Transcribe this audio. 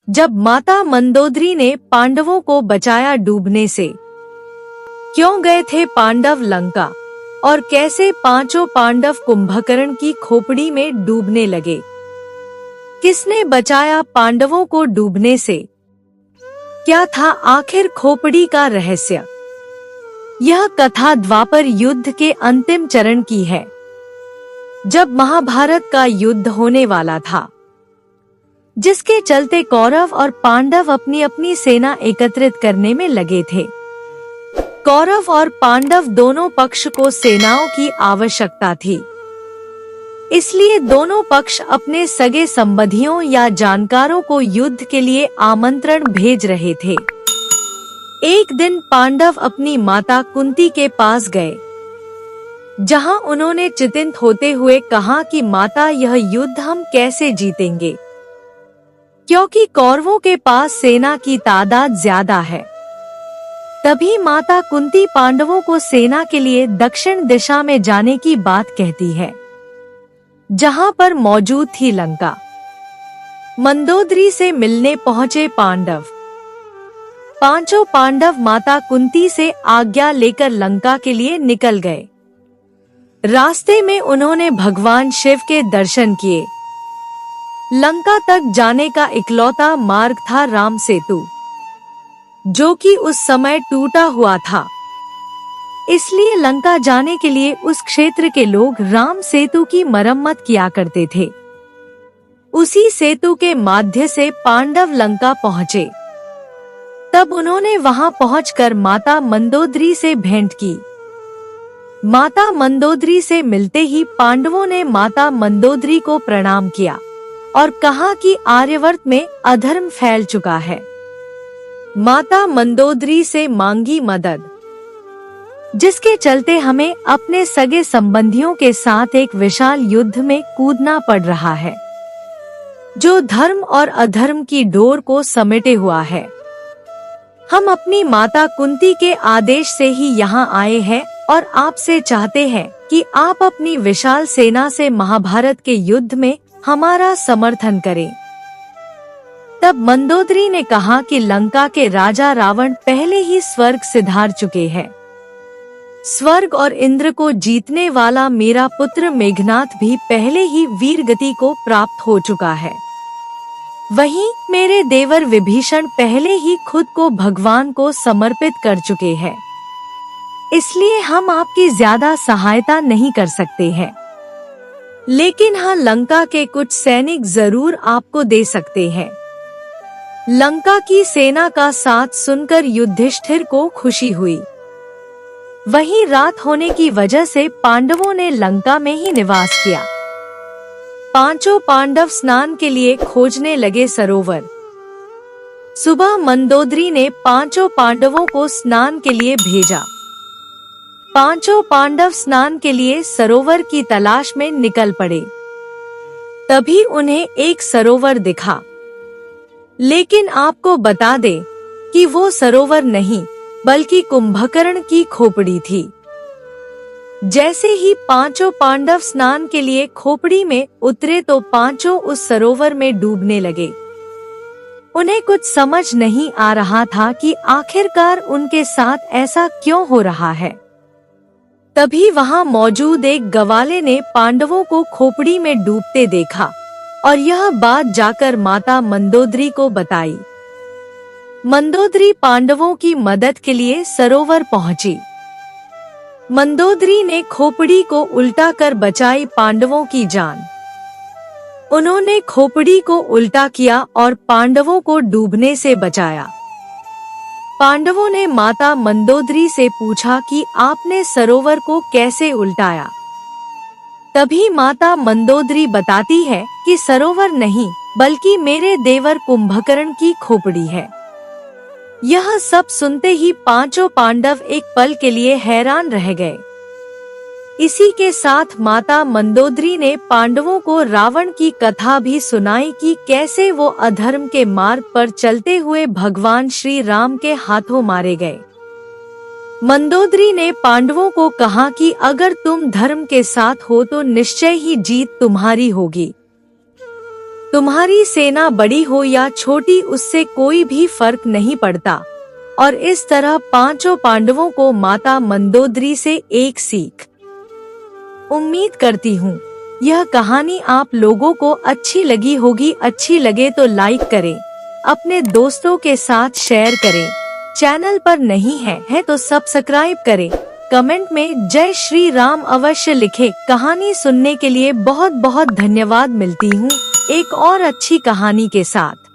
जब माता मंदोदरी ने पांडवों को बचाया डूबने से, क्यों गए थे पांडव लंका और कैसे पांचों पांडव कुंभकर्ण की खोपड़ी में डूबने लगे, किसने बचाया पांडवों को डूबने से, क्या था आखिर खोपड़ी का रहस्य। यह कथा द्वापर युद्ध के अंतिम चरण की है, जब महाभारत का युद्ध होने वाला था, जिसके चलते कौरव और पांडव अपनी अपनी सेना एकत्रित करने में लगे थे। कौरव और पांडव दोनों पक्ष को सेनाओं की आवश्यकता थी, इसलिए दोनों पक्ष अपने सगे संबंधियों या जानकारों को युद्ध के लिए आमंत्रण भेज रहे थे। एक दिन पांडव अपनी माता कुंती के पास गए, जहां उन्होंने चिंतित होते हुए कहा कि माता, यह युद्ध हम कैसे जीतेंगे, क्योंकि कौरवों के पास सेना की तादाद ज्यादा है। तभी माता कुंती पांडवों को सेना के लिए दक्षिण दिशा में जाने की बात कहती है, जहां पर मौजूद थी लंका। मंदोदरी से मिलने पहुंचे पांडव। पांचों पांडव माता कुंती से आज्ञा लेकर लंका के लिए निकल गए। रास्ते में उन्होंने भगवान शिव के दर्शन किए। लंका तक जाने का इकलौता मार्ग था राम सेतु, जो कि उस समय टूटा हुआ था। इसलिए लंका जाने के लिए उस क्षेत्र के लोग राम सेतु की मरम्मत किया करते थे। उसी सेतु के माध्यम से पांडव लंका पहुँचे। तब उन्होंने वहां पहुंचकर माता मंदोदरी से भेंट की। माता मंदोदरी से मिलते ही पांडवों ने माता मंदोदरी को प्रणाम किया और कहा कि आर्यवर्त में अधर्म फैल चुका है। माता मंदोदरी से मांगी मदद, जिसके चलते हमें अपने सगे संबंधियों के साथ एक विशाल युद्ध में कूदना पड़ रहा है, जो धर्म और अधर्म की डोर को समेटे हुआ है। हम अपनी माता कुंती के आदेश से ही यहाँ आए हैं और आपसे चाहते हैं कि आप अपनी विशाल सेना से महाभारत के युद्ध में हमारा समर्थन करें। तब मंदोदरी ने कहा कि लंका के राजा रावण पहले ही स्वर्ग सिधार चुके हैं। स्वर्ग और इंद्र को जीतने वाला मेरा पुत्र मेघनाथ भी पहले ही वीर गति को प्राप्त हो चुका है। वहीं मेरे देवर विभीषण पहले ही खुद को भगवान को समर्पित कर चुके हैं। इसलिए हम आपकी ज्यादा सहायता नहीं कर सकते हैं, लेकिन हाँ, लंका के कुछ सैनिक जरूर आपको दे सकते हैं। लंका की सेना का साथ सुनकर युधिष्ठिर को खुशी हुई। वहीं रात होने की वजह से पांडवों ने लंका में ही निवास किया। पांचों पांडव स्नान के लिए खोजने लगे सरोवर। सुबह मंदोदरी ने पांचों पांडवों को स्नान के लिए भेजा। पांचों पांडव स्नान के लिए सरोवर की तलाश में निकल पड़े। तभी उन्हें एक सरोवर दिखा, लेकिन आपको बता दे कि वो सरोवर नहीं बल्कि कुंभकर्ण की खोपड़ी थी। जैसे ही पांचों पांडव स्नान के लिए खोपड़ी में उतरे तो पांचों उस सरोवर में डूबने लगे। उन्हें कुछ समझ नहीं आ रहा था कि आखिरकार उनके साथ ऐसा क्यों हो रहा है। तभी वहां मौजूद एक गवाले ने पांडवों को खोपड़ी में डूबते देखा और यह बात जाकर माता मंदोदरी को बताई। मंदोदरी पांडवों की मदद के लिए सरोवर पहुंची। मंदोदरी ने खोपड़ी को उल्टा कर बचाई पांडवों की जान। उन्होंने खोपड़ी को उल्टा किया और पांडवों को डूबने से बचाया। पांडवों ने माता मंदोदरी से पूछा कि आपने सरोवर को कैसे उल्टाया। तभी माता मंदोदरी बताती है कि सरोवर नहीं बल्कि मेरे देवर कुंभकर्ण की खोपड़ी है। यह सब सुनते ही पांचों पांडव एक पल के लिए हैरान रह गए। इसी के साथ माता मंदोदरी ने पांडवों को रावण की कथा भी सुनाई कि कैसे वो अधर्म के मार्ग पर चलते हुए भगवान श्री राम के हाथों मारे गए। मंदोदरी ने पांडवों को कहा कि अगर तुम धर्म के साथ हो तो निश्चय ही जीत तुम्हारी होगी। तुम्हारी सेना बड़ी हो या छोटी उससे कोई भी फर्क नहीं पड़ता। और इस तरह पांचों पांडवों को माता मंदोदरी से एक सीख। उम्मीद करती हूँ यह कहानी आप लोगों को अच्छी लगी होगी। अच्छी लगे तो लाइक करें, अपने दोस्तों के साथ शेयर करें। चैनल पर नहीं है तो सब्सक्राइब करें। कमेंट में जय श्री राम अवश्य लिखें। कहानी सुनने के लिए बहुत बहुत धन्यवाद। मिलती हूँ एक और अच्छी कहानी के साथ।